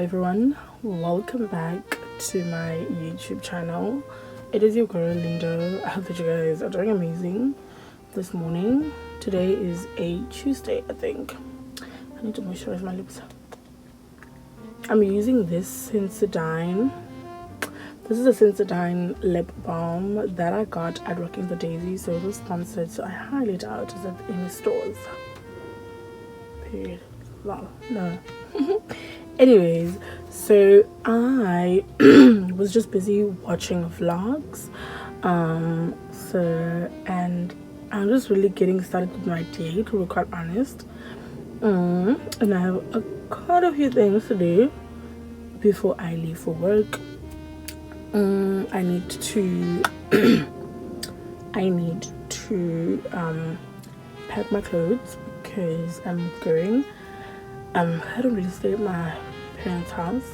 everyone, welcome back to my YouTube channel. It is your girl Linda. I hope that you guys are doing amazing this morning. Today is a Tuesday, I think. I need to moisturize my lips. I'm using this Sensodyne. This is a Sensodyne lip balm that I got at Rocking the Daisy, so it was sponsored, so I highly doubt it's at any stores. Period. Wow, no. Anyways, so I was just busy watching vlogs, and I'm just really getting started with my day, to be quite honest. And I have quite a few things to do before I leave for work. I need to pack my clothes because I'm going. I don't really stay at my parents' house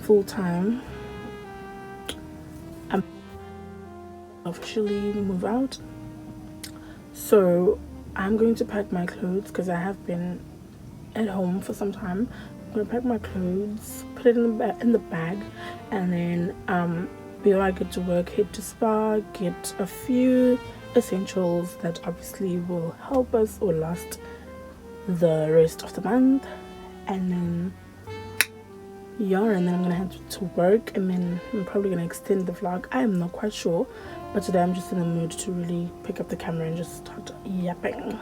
full time. I'm officially move out, so I'm going to pack my clothes because I have been at home for some time. I'm gonna pack my clothes, put it in the bag, and then before I get to work, head to Spar, get a few essentials that obviously will help us or last the rest of the month, and then and then I'm gonna head to work, and then I'm probably gonna extend the vlog. I am not quite sure, but today I'm just in the mood to really pick up the camera and just start yapping.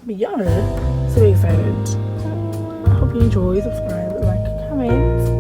But yeah, so excited. I hope you enjoy. Subscribe, like, comment.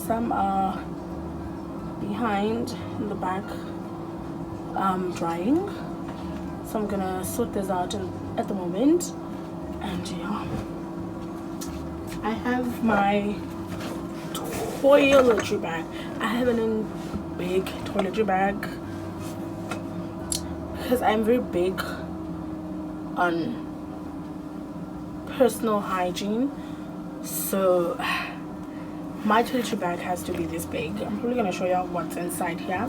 Some are behind in the back drying, so I'm gonna sort this out at the moment. And yeah, I have my toiletry bag. I have a big toiletry bag because I'm very big on personal hygiene, so my toiletry bag has to be this big. I'm probably gonna show y'all what's inside here.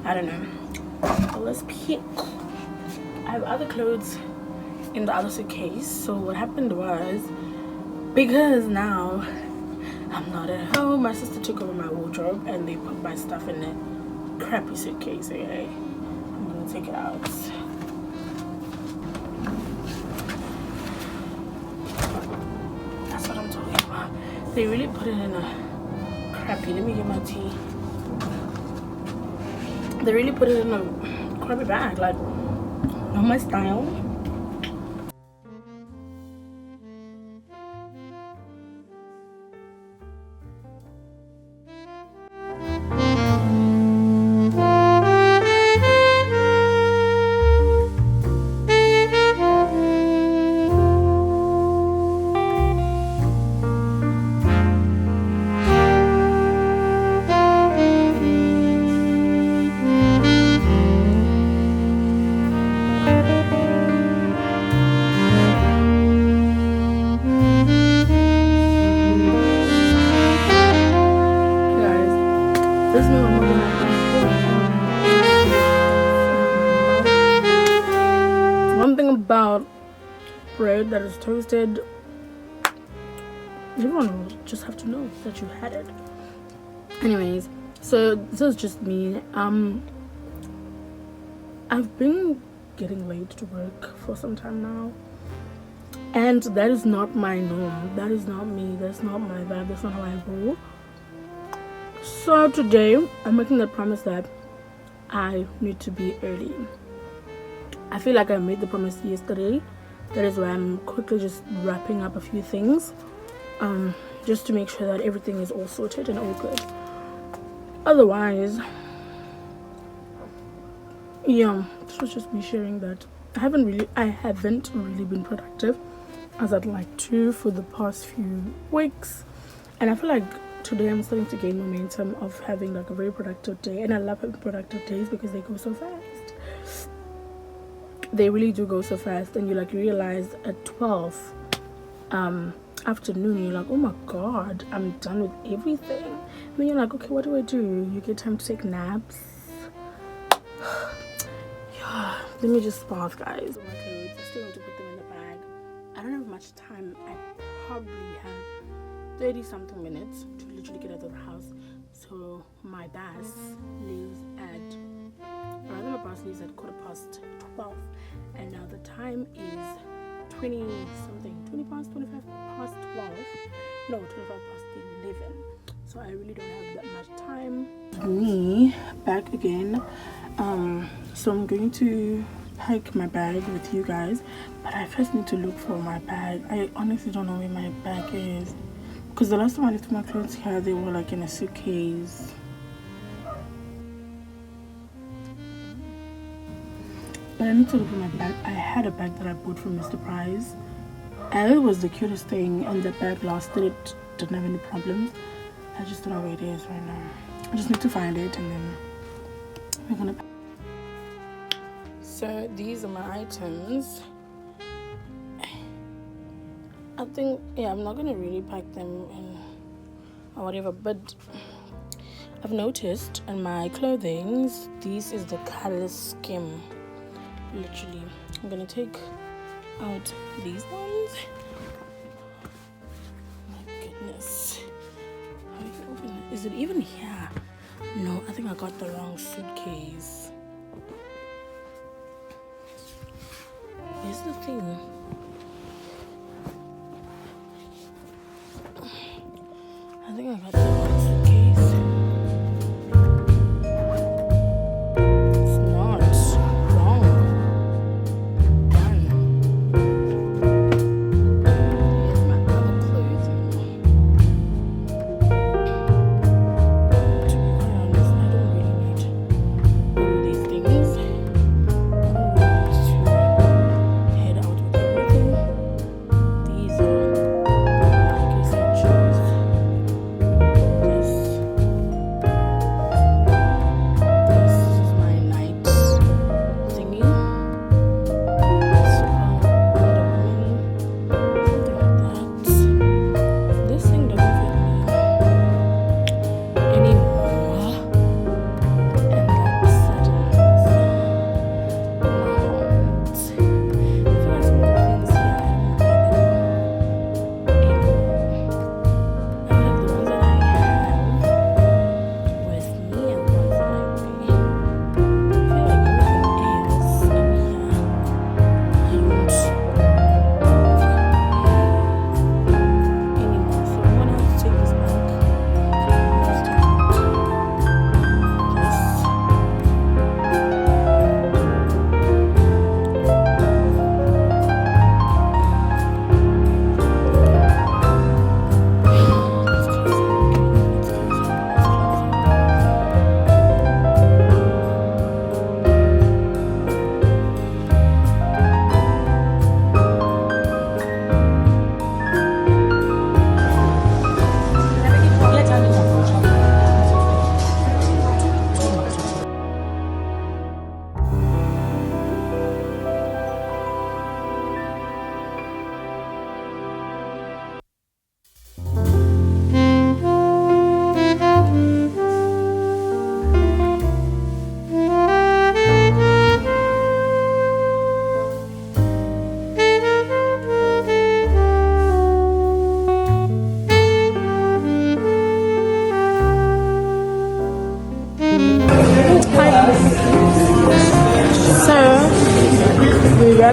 I don't know. So let's pick. I have other clothes in the other suitcase. So what happened was, because now I'm not at home, my sister took over my wardrobe and they put my stuff in a crappy suitcase. Okay, I'm gonna take it out. That's what I'm talking about. They really put it in a crappy, let me get my tea. They really put it in a crappy bag, like, not my style. toasted. Everyone will just have to know that you had it. Anyways, so this is just me. I've been getting late to work for some time now, and that is not my norm. That is not me. That's not my vibe. That's not how I roll. So today I'm making the promise that I need to be early. I feel like I made the promise yesterday. That is why I'm quickly just wrapping up a few things, just to make sure that everything is all sorted and all good. Otherwise, yeah, this was just me sharing that I haven't really been productive as I'd like to for the past few weeks, and I feel like today I'm starting to gain momentum of having like a very productive day. And I love having productive days because they go so fast. They really do go so fast, and you realize at 12 afternoon, you're like, oh my god, I'm done with everything. And then you're like, okay, what do? You get time to take naps. Yeah, let me just pause, guys. My clothes, I still want to put them in the bag. I don't have much time. I probably have 30 something minutes to literally get out of the house. So my bus leaves at 12, and now the time is 25 past 11. So I really don't have that much time. Me back again. So I'm going to pack my bag with you guys, but I first need to look for my bag. I honestly don't know where my bag is, because the last time I left my clothes here, they were like in a suitcase. But I need to look at my bag. I had a bag that I bought from Mr. Price, and it was the cutest thing, and the bag lasted. It didn't have any problems. I just don't know where it is right now. I just need to find it, and then we're gonna. So these are my items. I think, yeah, I'm not gonna really pack them in or whatever, but I've noticed in my clothing, this is the color scheme. Literally, I'm gonna take out these ones. My goodness, how do you open it? Is it even here? No, I think I got the wrong suitcase. Here's the thing. I think I got the wrong suitcase. It's not wrong. Done. Here's my other clothing. To be quite honest, I don't really need all these things. I don't really need to head out with everything. These are like essentials. There's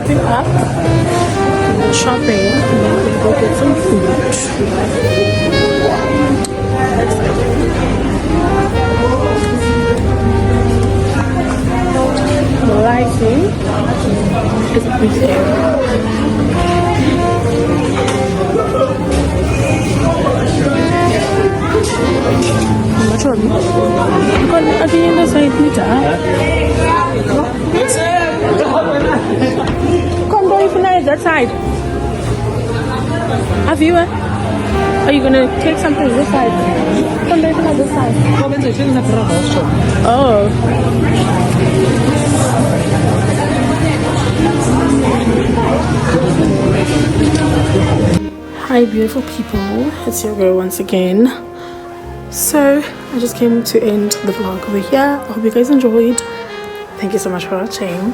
wrapping up the shopping and then we're gonna go get some food. The lighting is everything. Bukan ada yang dah side ni tak? Come boy, pun ada that side. Have you? Are you gonna take something this side? Come boy, pun ada this side. Oh. Hi beautiful people, it's your girl once again. So I just came to end the vlog over here. I hope you guys enjoyed. Thank you so much for watching.